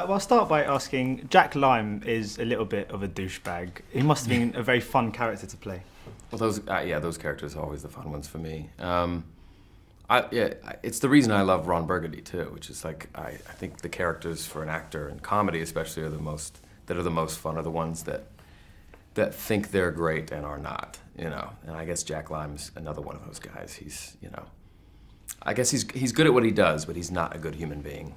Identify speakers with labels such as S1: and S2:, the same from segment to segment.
S1: Well, I'll start by asking, Jack Lime is a little bit of a douchebag. He must have been a very fun character to play.
S2: Well, those characters are always the fun ones for me. It's the reason I love Ron Burgundy too, which is like I think the characters for an actor in comedy, especially, are the most fun, are the ones that think they're great and are not, you know. And I guess Jack Lime's another one of those guys. He's, you know, I guess he's good at what he does, but he's not a good human being,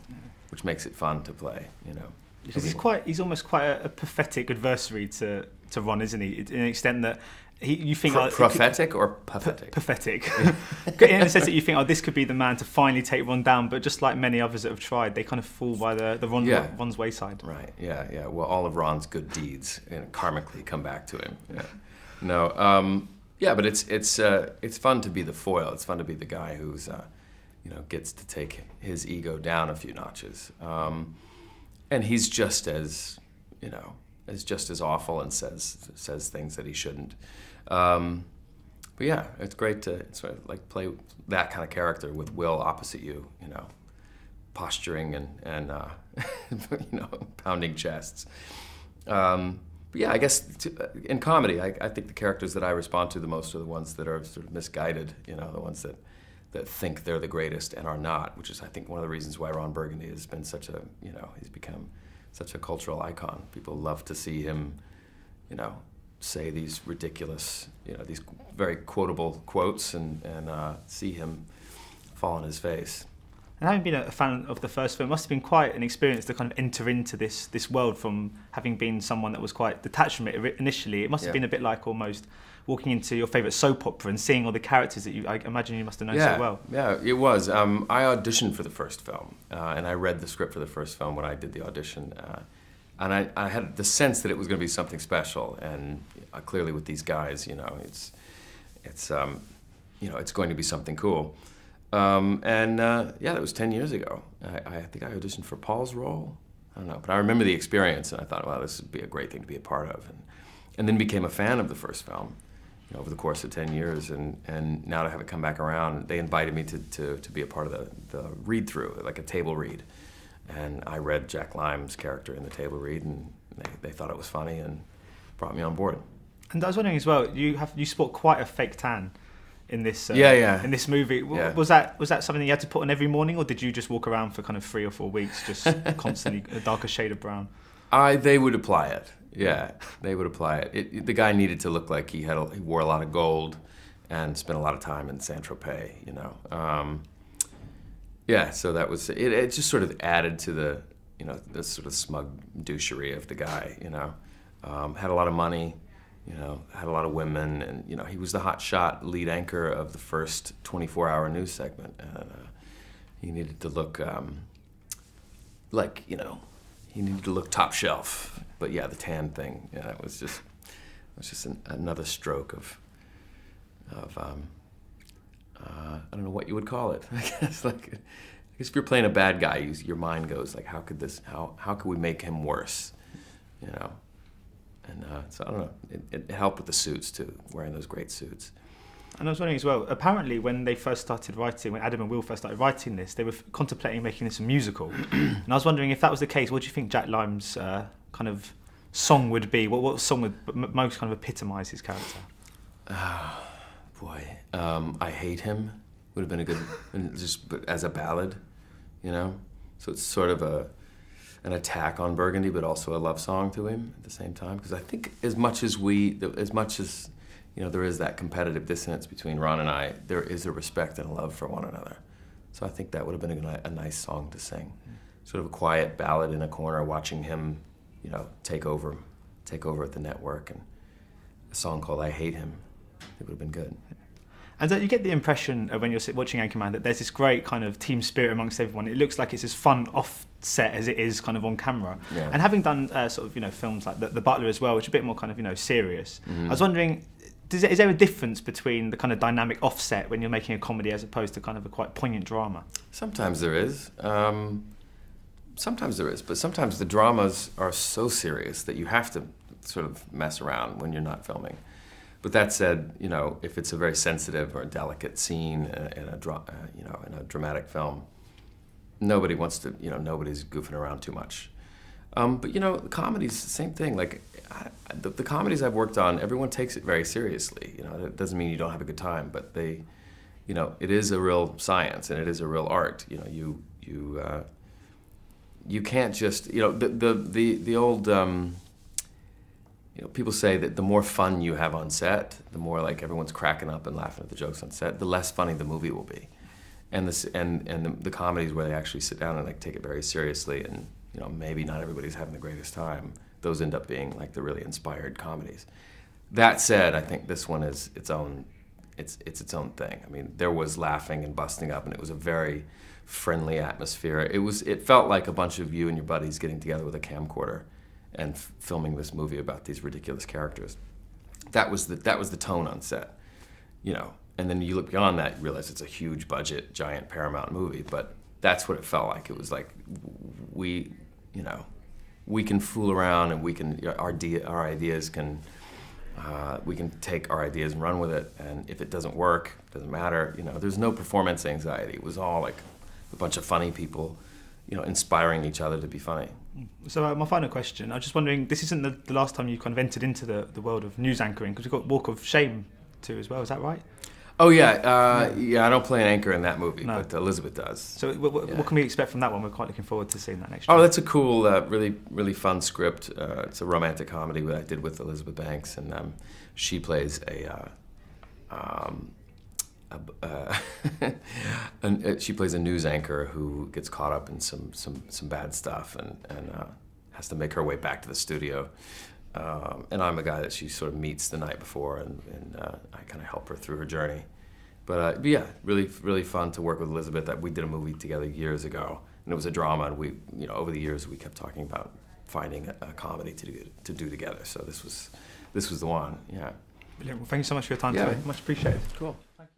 S2: which makes it fun to play, you know.
S1: Because he's almost quite a pathetic adversary to Ron, isn't he? To an extent that you think
S2: prophetic or pathetic?
S1: Pathetic. In the sense that you think, this could be the man to finally take Ron down, but just like many others that have tried, they kind of fall by Ron's wayside.
S2: Right. Yeah. Well, all of Ron's good deeds, karmically come back to him. Yeah. No. But it's fun to be the foil. It's fun to be the guy who's gets to take his ego down a few notches. And he's just as awful and says things that he shouldn't. But yeah, it's great to sort of like play that kind of character with Will opposite you, you know, posturing and pounding chests. But yeah, I guess in comedy, I think the characters that I respond to the most are the ones that are sort of misguided, you know, the ones that think they're the greatest and are not, which is, I think, one of the reasons why Ron Burgundy has been he's become such a cultural icon. People love to see him, you know, say these ridiculous, you know, these very quotable quotes and see him fall on his face.
S1: And having been a fan of the first film, it must have been quite an experience to kind of enter into this world from having been someone that was quite detached from it initially. It must have been a bit like almost walking into your favourite soap opera and seeing all the characters that I imagine you must have known so well.
S2: Yeah, it was. I auditioned for the first film, and I read the script for the first film when I did the audition. And I had the sense that it was going to be something special, and clearly with these guys, you know, it's going to be something cool. That was 10 years ago. I think I auditioned for Paul's role. I don't know, but I remember the experience, and I thought, wow, this would be a great thing to be a part of, and then became a fan of the first film, you know, over the course of 10 years, and now to have it come back around, they invited me to be a part of the read-through, like a table read. And I read Jack Lime's character in the table read, and they thought it was funny and brought me on board.
S1: And I was wondering as well, you sport quite a fake tan in this in this movie.
S2: Yeah.
S1: Was that something that you had to put on every morning, or did you just walk around for kind of 3 or 4 weeks just constantly a darker shade of brown?
S2: They would apply it. Yeah, they would apply it. The guy needed to look like he wore a lot of gold and spent a lot of time in Saint-Tropez, you know. So that was it. It just sort of added to the, you know, the sort of smug douchery of the guy, you know. Had a lot of money, you know, had a lot of women, and, you know, he was the hotshot lead anchor of the first 24-hour news segment, and he needed to look he needed to look top shelf. But yeah, the tan thing, yeah, it was just another stroke of I don't know what you would call it. I guess if you're playing a bad guy, your mind goes like, how could we make him worse, you know? And so I don't know. It helped with the suits too, wearing those great suits.
S1: And I was wondering as well, apparently when Adam and Will first started writing this, they were contemplating making this a musical. And I was wondering if that was the case, what do you think Jack Lime's kind of song would be? What song would most kind of epitomise his character?
S2: Boy, I Hate Him would have been a good, just as a ballad, you know? So it's sort of an attack on Burgundy, but also a love song to him at the same time. Because I think as much as you know, there is that competitive dissonance between Ron and I, there is a respect and a love for one another. So I think that would have been a nice song to sing. Sort of a quiet ballad in a corner, watching him, you know, take over at the network, and a song called I Hate Him. It would have been good.
S1: And you get the impression when you're watching Anchorman that there's this great kind of team spirit amongst everyone. It looks like it's as fun off set as it is kind of on camera.
S2: Yeah.
S1: And having done sort of, you know, films like The Butler as well, which are a bit more kind of, you know, serious, I was wondering, is there a difference between the kind of dynamic offset when you're making a comedy as opposed to kind of a quite poignant drama?
S2: Sometimes there is. But sometimes the dramas are so serious that you have to sort of mess around when you're not filming. But that said, you know, if it's a very sensitive or delicate scene in a dramatic film, nobody's goofing around too much. But you know, the comedies, the same thing. Like the comedies I've worked on, everyone takes it very seriously. You know, that doesn't mean you don't have a good time, but they, you know, it is a real science and it is a real art. You know, you can't just, you know, the old, you know, people say that the more fun you have on set, the more like everyone's cracking up and laughing at the jokes on set, the less funny the movie will be. And the comedies where they actually sit down and like take it very seriously, and you know, maybe not everybody's having the greatest time, those end up being like the really inspired comedies. That said, I think this one is its own own thing. I mean, there was laughing and busting up, and it was a very friendly atmosphere. It felt like a bunch of you and your buddies getting together with a camcorder and filming this movie about these ridiculous characters. That was the tone on set, you know. And then you look beyond that, you realize it's a huge budget, giant Paramount movie. But that's what it felt like. It was like we can fool around, and we can take our ideas and run with it. And if it doesn't work, it doesn't matter. You know, there's no performance anxiety. It was all like a bunch of funny people, you know, inspiring each other to be funny.
S1: So my final question, I was just wondering, this isn't the last time you kind of entered into the world of news anchoring, because you've got Walk of Shame too as well, is that right?
S2: Oh yeah, I don't play an anchor in that movie, but Elizabeth does.
S1: So what can we expect from that one? We're quite looking forward to seeing that next year.
S2: Oh, that's a cool, really fun script. It's a romantic comedy that I did with Elizabeth Banks, and she plays she plays a news anchor who gets caught up in some bad stuff and has to make her way back to the studio. And I'm a guy that she sort of meets the night before, and I kind of help her through her journey. But yeah, really fun to work with Elizabeth. That we did a movie together years ago, and it was a drama. And we, you know, over the years we kept talking about finding a comedy to do together. So this was the one. Yeah.
S1: Brilliant. Well, thank you so much for your time today. Much appreciated.
S2: Cool. Thank you.